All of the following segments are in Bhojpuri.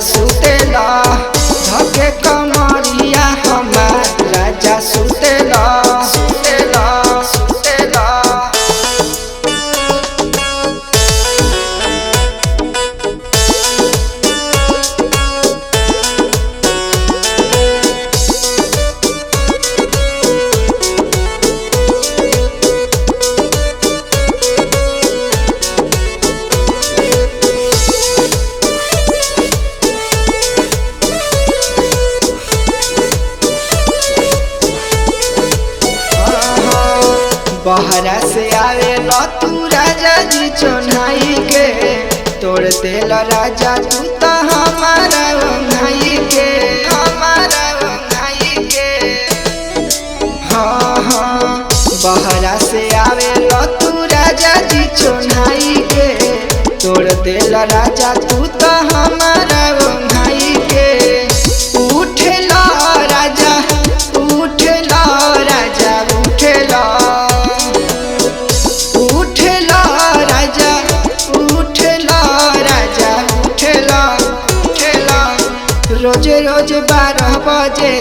सुतेला धके कमरिया हमार राजा सुतेला सुतेला सुतेला। बहरा से आवे तू राजा जी चोन्हाई के तोड़ देल राजा तू तो हमारा ओंघाई के हमारा ओंघाई के। हाँ हाँ बहरा से आवे तू राजा जी चोन्हाई के तोड़ देल राजा तू तो हमारा ओंघाई के। उठेला राजा उठेला राजा उठेला रोज रोज 12 बजे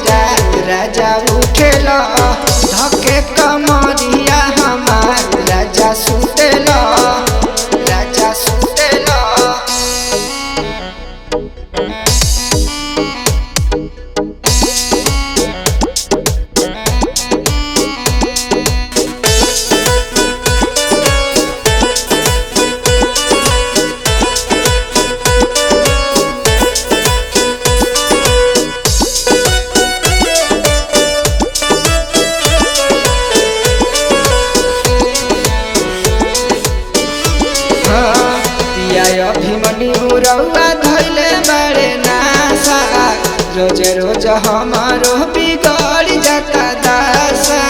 राजा उठेला धके कमरिया हमार राजा सुतेला राजा सुतेला। अभिमन्यु रउआ धैले बड़े नासा रोज रोज हमारो बिगड़ जाता दासा।